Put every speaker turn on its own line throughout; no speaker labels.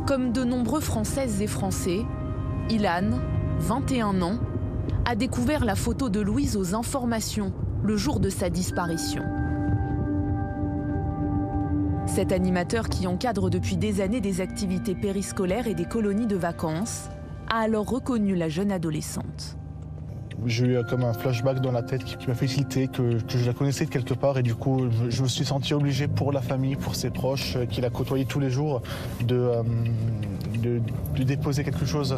Comme de nombreux Françaises et Français, Ilan, 21 ans, a découvert la photo de Louise aux informations le jour de sa disparition. Cet animateur qui encadre depuis des années des activités périscolaires et des colonies de vacances a alors reconnu la jeune adolescente.
J'ai eu comme un flashback dans la tête qui m'a fait tilter, que je la connaissais de quelque part et du coup je me suis senti obligé pour la famille, pour ses proches qui la côtoyaient tous les jours de déposer quelque chose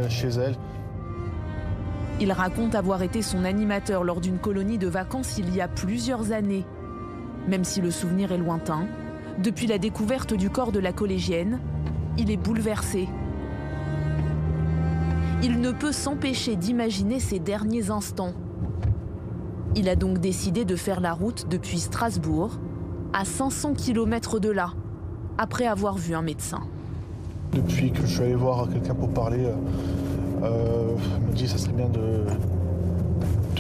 chez elle.
Il raconte avoir été son animateur lors d'une colonie de vacances il y a plusieurs années. Même si le souvenir est lointain, depuis la découverte du corps de la collégienne, il est bouleversé. Il ne peut s'empêcher d'imaginer ses derniers instants. Il a donc décidé de faire la route depuis Strasbourg, à 500 km de là, après avoir vu un médecin.
Depuis que je suis allé voir quelqu'un pour parler, il me dit que ça serait bien de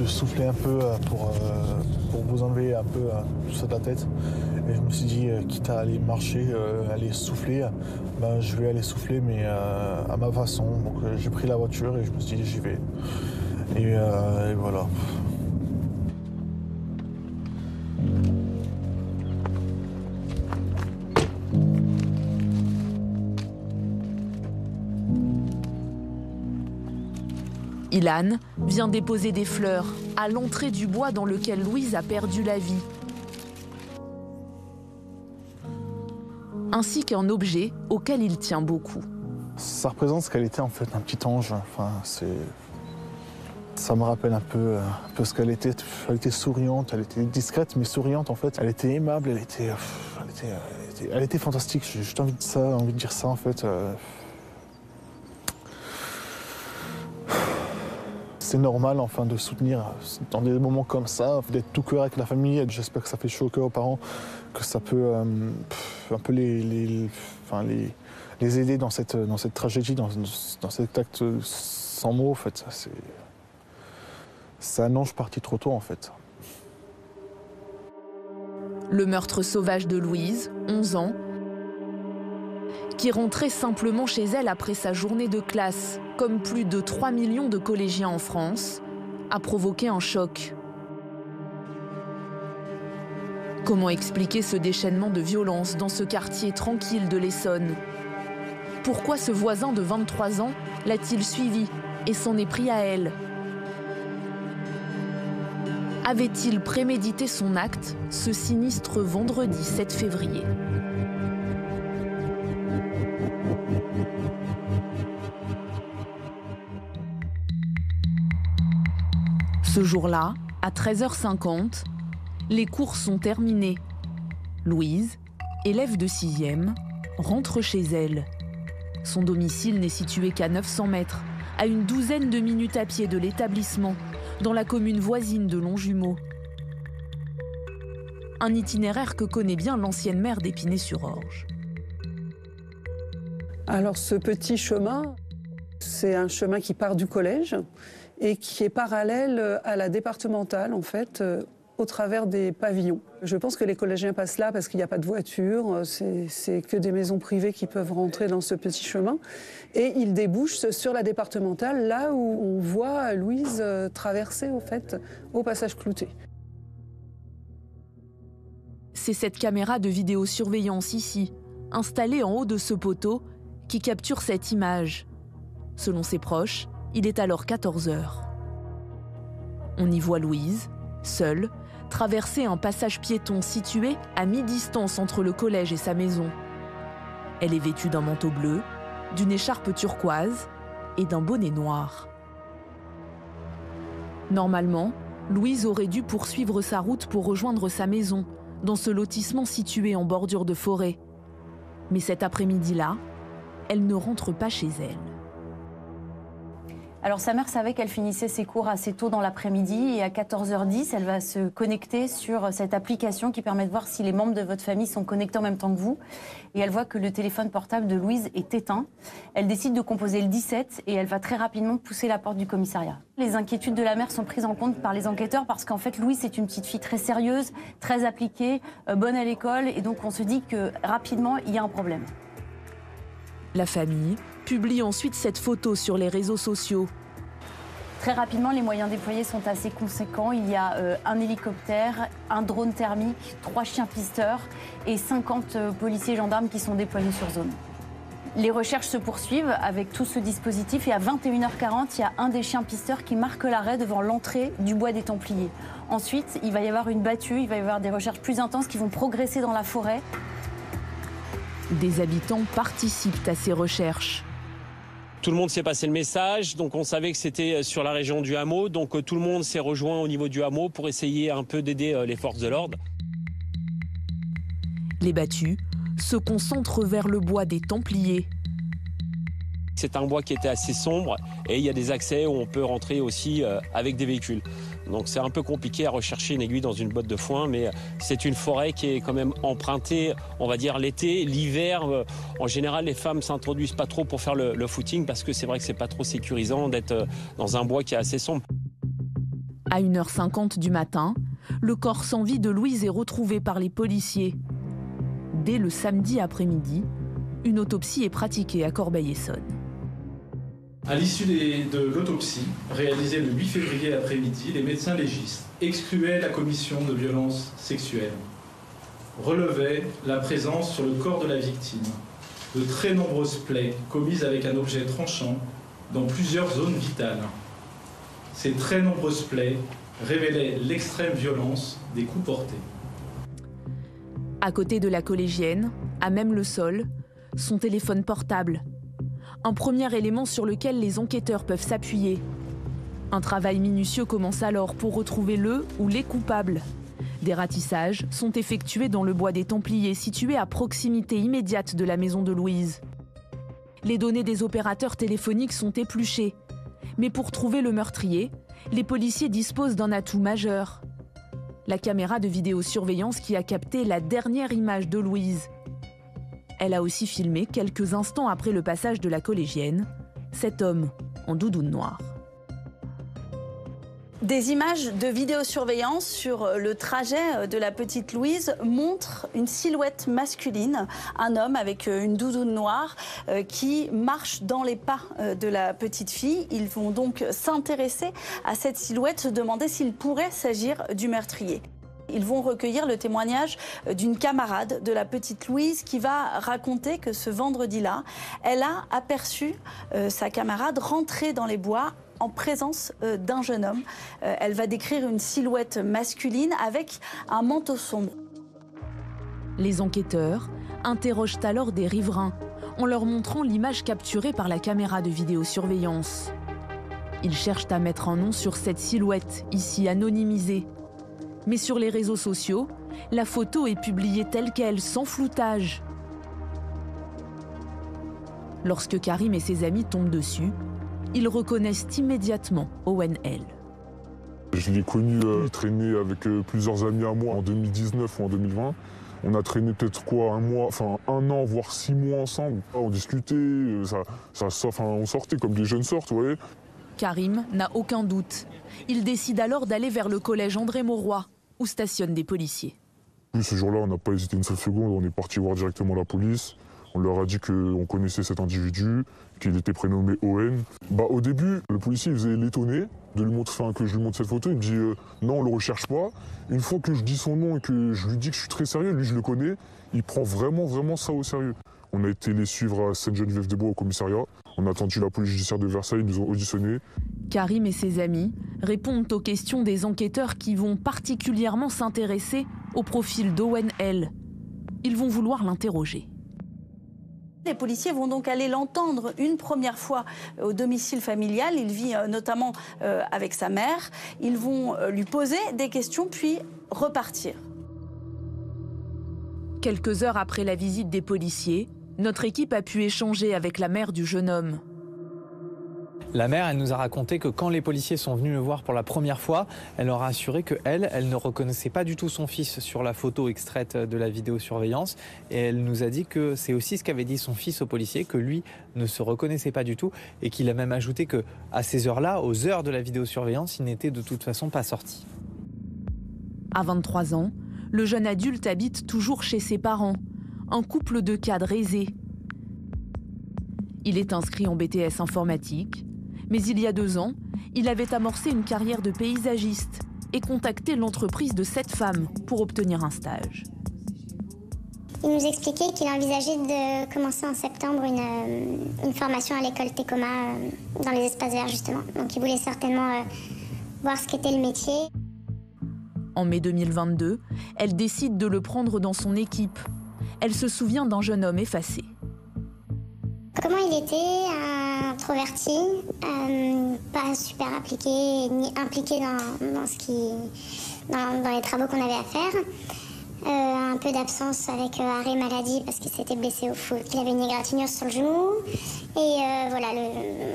souffler un peu pour vous enlever un peu tout ça de la tête. Et je me suis dit, quitte à aller marcher, aller souffler, ben, je vais aller souffler, mais à ma façon. Donc j'ai pris la voiture et je me suis dit, j'y vais. Et voilà.
Ilan vient déposer des fleurs à l'entrée du bois dans lequel Louise a perdu la vie, ainsi qu'un objet auquel il tient beaucoup.
Ça représente ce qu'elle était en fait, un petit ange. Enfin, ça me rappelle un peu ce qu'elle était. Elle était souriante, elle était discrète mais souriante en fait. Elle était aimable, elle était fantastique. J'ai juste envie de dire ça en fait. C'est normal enfin de soutenir dans des moments comme ça, d'être tout cœur avec la famille. J'espère que ça fait chaud au cœur aux parents, que ça peut un peu les aider dans cette tragédie, dans cet acte sans mots en fait. C'est un ange parti trop tôt en fait.
Le meurtre sauvage de Louise, 11 ans, qui rentrait simplement chez elle après sa journée de classe, comme plus de 3 millions de collégiens en France, a provoqué un choc. Comment expliquer ce déchaînement de violence dans ce quartier tranquille de l'Essonne? Pourquoi ce voisin de 23 ans l'a-t-il suivi et s'en est pris à elle? Avait-il prémédité son acte ce sinistre vendredi 7 février? Ce jour-là, à 13h50, les cours sont terminés. Louise, élève de 6e, rentre chez elle. Son domicile n'est situé qu'à 900 mètres, à une douzaine de minutes à pied de l'établissement, dans la commune voisine de Longjumeau. Un itinéraire que connaît bien l'ancienne maire d'Épinay-sur-Orge.
Alors ce petit chemin, c'est un chemin qui part du collège et qui est parallèle à la départementale, en fait, au travers des pavillons. Je pense que les collégiens passent là parce qu'il n'y a pas de voiture, c'est que des maisons privées qui peuvent rentrer dans ce petit chemin. Et ils débouchent sur la départementale, là où on voit Louise traverser, au fait, au passage Clouté.
C'est cette caméra de vidéosurveillance ici, installée en haut de ce poteau, qui capture cette image. Selon ses proches, il est alors 14 h. On y voit Louise, seule, traverser un passage piéton situé à mi-distance entre le collège et sa maison. Elle est vêtue d'un manteau bleu, d'une écharpe turquoise et d'un bonnet noir. Normalement, Louise aurait dû poursuivre sa route pour rejoindre sa maison, dans ce lotissement situé en bordure de forêt. Mais cet après-midi-là, elle ne rentre pas chez elle.
Alors sa mère savait qu'elle finissait ses cours assez tôt dans l'après-midi et à 14h10, elle va se connecter sur cette application qui permet de voir si les membres de votre famille sont connectés en même temps que vous. Et elle voit que le téléphone portable de Louise est éteint. Elle décide de composer le 17 et elle va très rapidement pousser la porte du commissariat. Les inquiétudes de la mère sont prises en compte par les enquêteurs parce qu'en fait Louise c'est une petite fille très sérieuse, très appliquée, bonne à l'école et donc on se dit que rapidement il y a un problème.
La famille publie ensuite cette photo sur les réseaux sociaux.
Très rapidement, les moyens déployés sont assez conséquents. Il y a un hélicoptère, un drone thermique, 3 chiens pisteurs et 50 policiers et gendarmes qui sont déployés sur zone. Les recherches se poursuivent avec tout ce dispositif et à 21h40, il y a un des chiens pisteurs qui marque l'arrêt devant l'entrée du bois des Templiers. Ensuite, il va y avoir une battue, il va y avoir des recherches plus intenses qui vont progresser dans la forêt.
Des habitants participent à ces recherches.
Tout le monde s'est passé le message, donc on savait que c'était sur la région du hameau, donc tout le monde s'est rejoint au niveau du hameau pour essayer un peu d'aider les forces de l'ordre.
Les battues se concentrent vers le bois des Templiers.
C'est un bois qui était assez sombre et il y a des accès où on peut rentrer aussi avec des véhicules. Donc c'est un peu compliqué à rechercher une aiguille dans une botte de foin, mais c'est une forêt qui est quand même empruntée, on va dire l'été, l'hiver. En général, les femmes s'introduisent pas trop pour faire le footing parce que c'est vrai que c'est pas trop sécurisant d'être dans un bois qui est assez sombre.
À 1h50 du matin, le corps sans vie de Louise est retrouvé par les policiers. Dès le samedi après-midi, une autopsie est pratiquée à Corbeil-Essonnes.
À l'issue de l'autopsie, réalisée le 8 février après-midi, les médecins légistes excluaient la commission de violences sexuelles, relevaient la présence sur le corps de la victime de très nombreuses plaies commises avec un objet tranchant dans plusieurs zones vitales. Ces très nombreuses plaies révélaient l'extrême violence des coups portés.
À côté de la collégienne, à même le sol, son téléphone portable. Un premier élément sur lequel les enquêteurs peuvent s'appuyer. Un travail minutieux commence alors pour retrouver le ou les coupables. Des ratissages sont effectués dans le bois des Templiers, situé à proximité immédiate de la maison de Louise. Les données des opérateurs téléphoniques sont épluchées. Mais pour trouver le meurtrier, les policiers disposent d'un atout majeur. La caméra de vidéosurveillance qui a capté la dernière image de Louise. Elle a aussi filmé, quelques instants après le passage de la collégienne, cet homme en doudoune noire.
Des images de vidéosurveillance sur le trajet de la petite Louise montrent une silhouette masculine, un homme avec une doudoune noire qui marche dans les pas de la petite fille. Ils vont donc s'intéresser à cette silhouette, se demander s'il pourrait s'agir du meurtrier. Ils vont recueillir le témoignage d'une camarade de la petite Louise qui va raconter que ce vendredi-là, elle a aperçu sa camarade rentrer dans les bois en présence d'un jeune homme. Elle va décrire une silhouette masculine avec un manteau sombre.
Les enquêteurs interrogent alors des riverains en leur montrant l'image capturée par la caméra de vidéosurveillance. Ils cherchent à mettre un nom sur cette silhouette, ici anonymisée. Mais sur les réseaux sociaux, la photo est publiée telle qu'elle, sans floutage. Lorsque Karim et ses amis tombent dessus, ils reconnaissent immédiatement Owen L.
Je l'ai connu traîner avec plusieurs amis à moi en 2019 ou en 2020. On a traîné peut-être un mois, enfin un an, voire 6 mois ensemble. On discutait, on sortait comme des jeunes sortent, vous voyez.
Karim n'a aucun doute. Il décide alors d'aller vers le collège André Mauroy, où stationnent des policiers.
Ce jour-là, on n'a pas hésité une seule seconde, on est parti voir directement la police. On leur a dit qu'on connaissait cet individu, qu'il était prénommé Owen. Au début, le policier il faisait l'étonné que je lui montre cette photo. Il me dit non, on ne le recherche pas. Une fois que je dis son nom et que je lui dis que je suis très sérieux, lui je le connais, il prend vraiment ça au sérieux. On a été les suivre à Sainte-Geneviève-des-Bois au commissariat. On a attendu la police judiciaire de Versailles, ils nous ont auditionnés.
Karim et ses amis répondent aux questions des enquêteurs qui vont particulièrement s'intéresser au profil d'Owen L. Ils vont vouloir l'interroger.
Les policiers vont donc aller l'entendre une première fois au domicile familial. Il vit notamment avec sa mère. Ils vont lui poser des questions puis repartir.
Quelques heures après la visite des policiers, notre équipe a pu échanger avec la mère du jeune homme.
La mère, elle nous a raconté que quand les policiers sont venus le voir pour la première fois, elle leur a assuré qu'elle ne reconnaissait pas du tout son fils sur la photo extraite de la vidéosurveillance. Et elle nous a dit que c'est aussi ce qu'avait dit son fils au policier, que lui ne se reconnaissait pas du tout et qu'il a même ajouté qu'à ces heures-là, aux heures de la vidéosurveillance, il n'était de toute façon pas sorti.
À 23 ans, le jeune adulte habite toujours chez ses parents, un couple de cadres aisés. Il est inscrit en BTS informatique, mais il y a 2 ans, il avait amorcé une carrière de paysagiste et contacté l'entreprise de cette femme pour obtenir un stage.
Il nous expliquait qu'il envisageait de commencer en septembre une formation à l'école Tecoma dans les espaces verts justement. Donc il voulait certainement voir ce qu'était le métier.
En mai 2022, elle décide de le prendre dans son équipe. Elle se souvient d'un jeune homme effacé.
Comment il était, introverti, pas super appliqué ni impliqué dans les travaux qu'on avait à faire. Un peu d'absence avec arrêt maladie parce qu'il s'était blessé au foot. Il avait une égratignure sur le genou. Et voilà,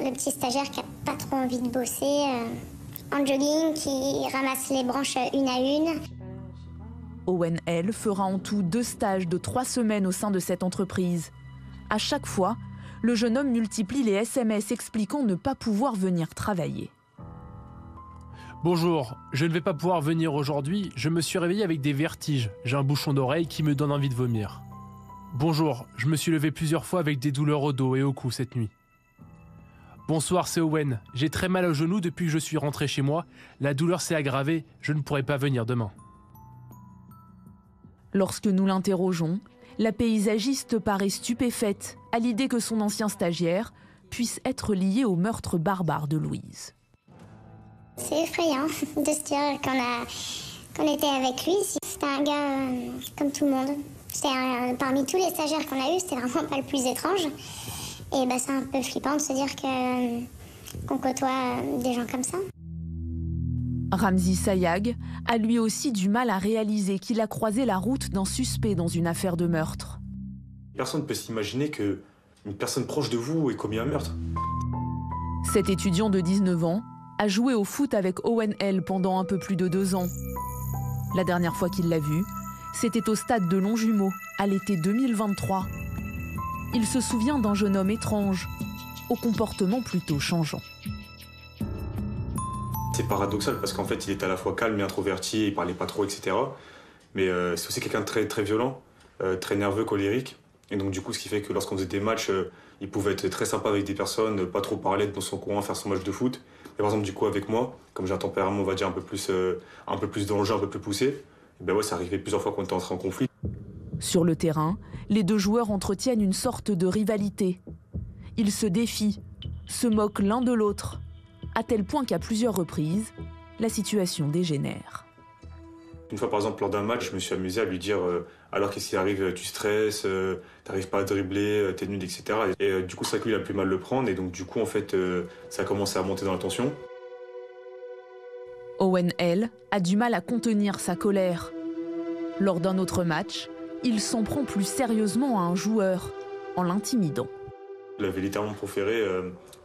le petit stagiaire qui n'a pas trop envie de bosser, en jogging, qui ramasse les branches une à une.
Owen L. fera en tout 2 stages de 3 semaines au sein de cette entreprise. À chaque fois, le jeune homme multiplie les SMS expliquant ne pas pouvoir venir travailler.
Bonjour, je ne vais pas pouvoir venir aujourd'hui, je me suis réveillé avec des vertiges, j'ai un bouchon d'oreille qui me donne envie de vomir. Bonjour, je me suis levé plusieurs fois avec des douleurs au dos et au cou cette nuit. Bonsoir, c'est Owen, j'ai très mal au genou depuis que je suis rentré chez moi, la douleur s'est aggravée, je ne pourrai pas venir demain.
Lorsque nous l'interrogeons, la paysagiste paraît stupéfaite à l'idée que son ancien stagiaire puisse être lié au meurtre barbare de Louise.
C'est effrayant de se dire qu'on était avec lui. C'était un gars comme tout le monde. Parmi tous les stagiaires qu'on a eus, c'était vraiment pas le plus étrange. Et c'est un peu flippant de se dire qu'on côtoie des gens comme ça.
Ramzi Sayag a lui aussi du mal à réaliser qu'il a croisé la route d'un suspect dans une affaire de meurtre.
Personne ne peut s'imaginer qu'une personne proche de vous ait commis un meurtre.
Cet étudiant de 19 ans a joué au foot avec Owen L. pendant un peu plus de 2 ans. La dernière fois qu'il l'a vu, c'était au stade de Longjumeau, à l'été 2023. Il se souvient d'un jeune homme étrange, au comportement plutôt changeant.
C'est paradoxal parce qu'en fait, il était à la fois calme et introverti, il parlait pas trop, etc. Mais c'est aussi quelqu'un de très, très violent, très nerveux, colérique. Et donc du coup, ce qui fait que lorsqu'on faisait des matchs, il pouvait être très sympa avec des personnes, pas trop parler, être dans son coin, faire son match de foot. Et par exemple, du coup, avec moi, comme j'ai un tempérament, on va dire, un peu plus dans le jeu, un peu plus poussé, et ça arrivait plusieurs fois qu'on était entré en conflit.
Sur le terrain, les 2 joueurs entretiennent une sorte de rivalité. Ils se défient, se moquent l'un de l'autre, à tel point qu'à plusieurs reprises, la situation dégénère.
Une fois, par exemple, lors d'un match, je me suis amusé à lui dire alors qu'est-ce qui arrive, tu stresses, t'arrives pas à dribbler, t'es nul, etc. Et du coup, c'est vrai que lui, il a plus mal le prendre. Et donc, du coup, en fait, ça a commencé à monter dans la tension.
Owen L. a du mal à contenir sa colère. Lors d'un autre match, il s'en prend plus sérieusement à un joueur, en l'intimidant.
Il avait littéralement proféré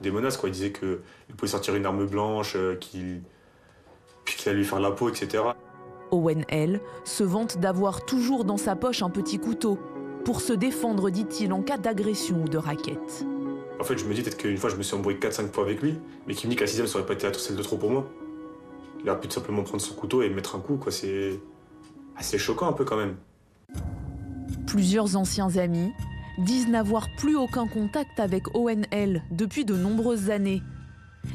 des menaces, quoi. Il disait qu'il pouvait sortir une arme blanche, qu'il allait lui faire la peau, etc.
Owen L. se vante d'avoir toujours dans sa poche un petit couteau pour se défendre, dit-il, en cas d'agression ou de raquette.
En fait, je me dis peut-être qu'une fois, je me suis embrouillé 4-5 fois avec lui, mais qu'il me dit qu'à la 6e, ça aurait pas été celle de trop pour moi. Il a pu tout simplement prendre son couteau et mettre un coup, quoi. C'est assez choquant un peu quand même.
Plusieurs anciens amis disent n'avoir plus aucun contact avec Owen L. depuis de nombreuses années.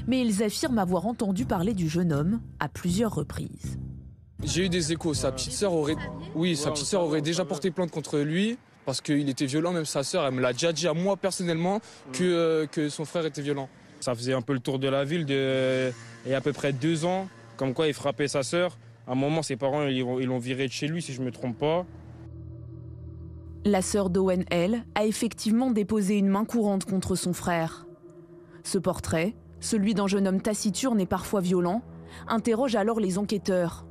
Mais ils affirment avoir entendu parler du jeune homme à plusieurs reprises.
J'ai eu des échos. Sa petite sœur aurait déjà porté plainte contre lui parce qu'il était violent. Même sa sœur, elle me l'a déjà dit à moi personnellement que son frère était violent.
Ça faisait un peu le tour de la ville il y a à peu près 2 ans, comme quoi il frappait sa sœur. À un moment, ses parents ils l'ont viré de chez lui, si je ne me trompe pas.
La sœur d'Owen L. a effectivement déposé une main courante contre son frère. Ce portrait, celui d'un jeune homme taciturne et parfois violent, interroge alors les enquêteurs.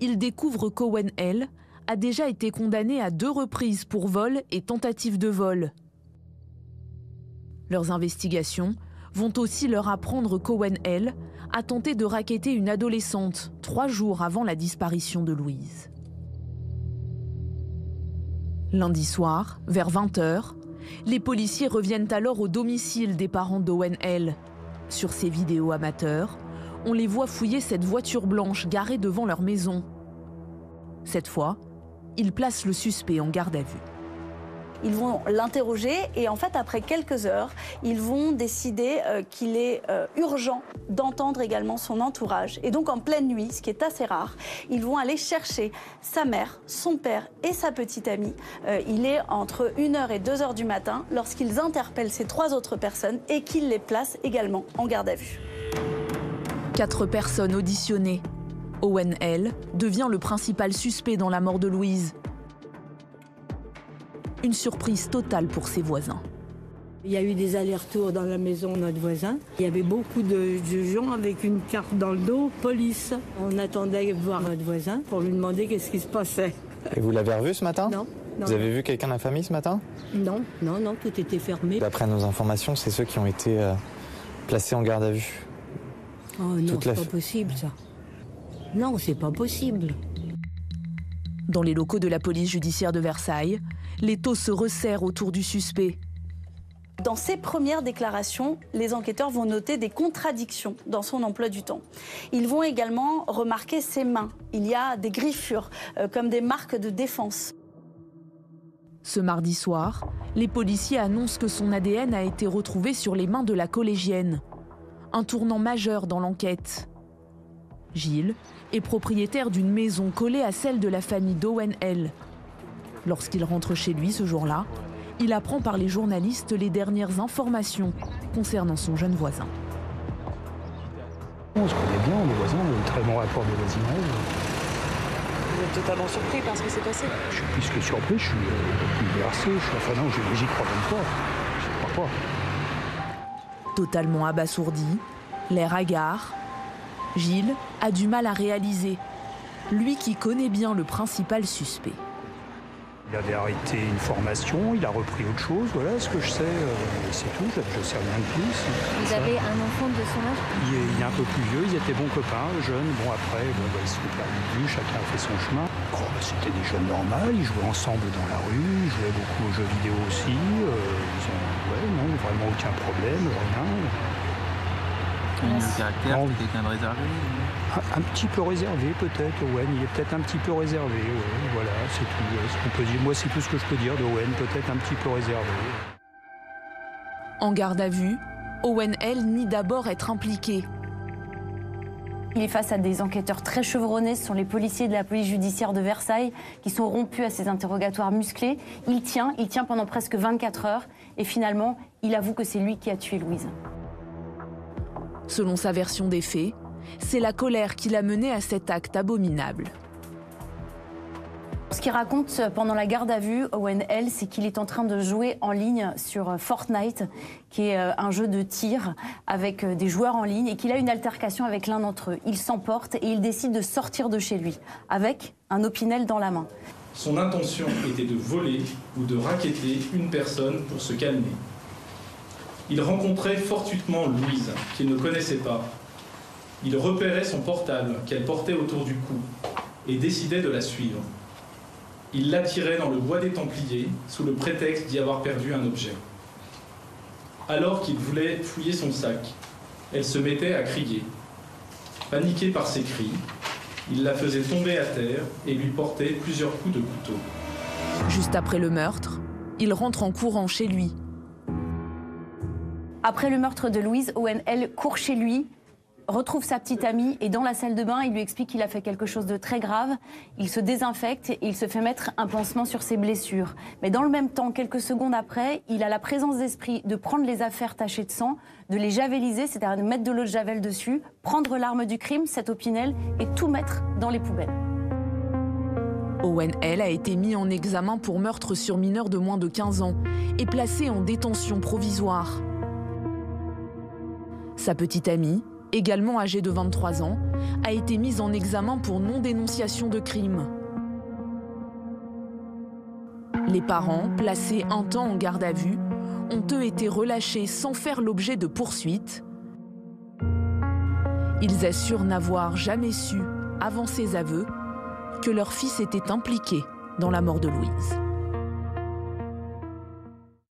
Ils découvrent qu'Owen L. a déjà été condamné à 2 reprises pour vol et tentative de vol. Leurs investigations vont aussi leur apprendre qu'Owen L. a tenté de racketter une adolescente 3 jours avant la disparition de Louise. Lundi soir, vers 20h, les policiers reviennent alors au domicile des parents d'Owen L. Sur ces vidéos amateurs, on les voit fouiller cette voiture blanche garée devant leur maison. Cette fois, ils placent le suspect en garde à vue.
Ils vont l'interroger et en fait, après quelques heures, ils vont décider qu'il est urgent d'entendre également son entourage. Et donc, en pleine nuit, ce qui est assez rare, ils vont aller chercher sa mère, son père et sa petite amie. Il est entre 1h et 2h du matin lorsqu'ils interpellent ces 3 autres personnes et qu'ils les placent également en garde à vue.
4 personnes auditionnées. Owen L. devient le principal suspect dans la mort de Louise. Une surprise totale pour ses voisins.
Il y a eu des allers-retours dans la maison de notre voisin. Il y avait beaucoup de gens avec une carte dans le dos, police. On attendait voir notre voisin pour lui demander qu'est-ce qui se passait.
Et vous l'avez revu ce matin?
Non.
Vous avez vu quelqu'un de la famille ce matin?
Non, tout était fermé.
D'après nos informations, c'est ceux qui ont été placés en garde à vue.
Oh non, c'est pas possible ça. Non, c'est pas possible.
Dans les locaux de la police judiciaire de Versailles, les taux se resserrent autour du suspect.
Dans ses premières déclarations, les enquêteurs vont noter des contradictions dans son emploi du temps. Ils vont également remarquer ses mains. Il y a des griffures, comme des marques de défense.
Ce mardi soir, les policiers annoncent que son ADN a été retrouvé sur les mains de la collégienne. Un tournant majeur dans l'enquête. Gilles est propriétaire d'une maison collée à celle de la famille d'Owen L. Lorsqu'il rentre chez lui ce jour-là, il apprend par les journalistes les dernières informations concernant son jeune voisin.
On se connaît bien, on est voisins, on a un très bon rapport de voisinage.
Vous êtes totalement surpris par ce qui s'est passé?
Je suis plus que surpris, je suis bouleversé. Enfin non, j'y crois même pas. J'y crois pas.
Totalement abasourdi, l'air hagard, Gilles a du mal à réaliser, lui qui connaît bien le principal suspect.
Il avait arrêté une formation, il a repris autre chose, voilà ce que je sais, c'est tout, je sais rien de plus.
Vous avez un enfant de son âge?
Il est un peu plus vieux, ils étaient bons copains, jeunes, bon après, ils se sont perdus de vue, chacun a fait son chemin. C'était des jeunes normaux, ils jouaient ensemble dans la rue, ils jouaient beaucoup aux jeux vidéo aussi, ils ont vraiment aucun problème, rien.
Il a un caractère, quelqu'un de réservé?
Un petit peu réservé peut-être, Owen, il est peut-être un petit peu réservé, ouais, voilà, c'est tout ce qu'on peut dire. Moi c'est tout ce que je peux dire d'Owen, peut-être un petit peu réservé.
En garde à vue, Owen L. nie d'abord être impliqué.
Il est face à des enquêteurs très chevronnés, ce sont les policiers de la police judiciaire de Versailles qui sont rompus à ces interrogatoires musclés. Il tient pendant presque 24 heures et finalement, il avoue que c'est lui qui a tué Louise.
Selon sa version des faits, c'est la colère qui l'a mené à cet acte abominable.
Ce qu'il raconte pendant la garde à vue, Owen L., c'est qu'il est en train de jouer en ligne sur Fortnite, qui est un jeu de tir avec des joueurs en ligne, et qu'il a une altercation avec l'un d'entre eux. Il s'emporte et il décide de sortir de chez lui, avec un opinel dans la main.
Son intention était de voler ou de racketter une personne pour se calmer. Il rencontrait fortuitement Louise, qu'il ne connaissait pas. Il repérait son portable qu'elle portait autour du cou et décidait de la suivre. Il l'attirait dans le bois des Templiers sous le prétexte d'y avoir perdu un objet. Alors qu'il voulait fouiller son sac, elle se mettait à crier. Paniqué par ses cris, il la faisait tomber à terre et lui portait plusieurs coups de couteau.
Juste après le meurtre, il rentre en courant chez lui.
Après le meurtre de Louise, Owen L. court chez lui, retrouve sa petite amie et dans la salle de bain, il lui explique qu'il a fait quelque chose de très grave. Il se désinfecte et il se fait mettre un pansement sur ses blessures. Mais dans le même temps, quelques secondes après, il a la présence d'esprit de prendre les affaires tachées de sang, de les javeliser, c'est-à-dire de mettre de l'eau de javel dessus, prendre l'arme du crime, cet opinel, et tout mettre dans les poubelles.
Owen L. a été mis en examen pour meurtre sur mineur de moins de 15 ans et placé en détention provisoire. Sa petite amie, également âgée de 23 ans, a été mise en examen pour non-dénonciation de crime. Les parents, placés un temps en garde à vue, ont eux été relâchés sans faire l'objet de poursuites. Ils assurent n'avoir jamais su, avant ces aveux, que leur fils était impliqué dans la mort de Louise.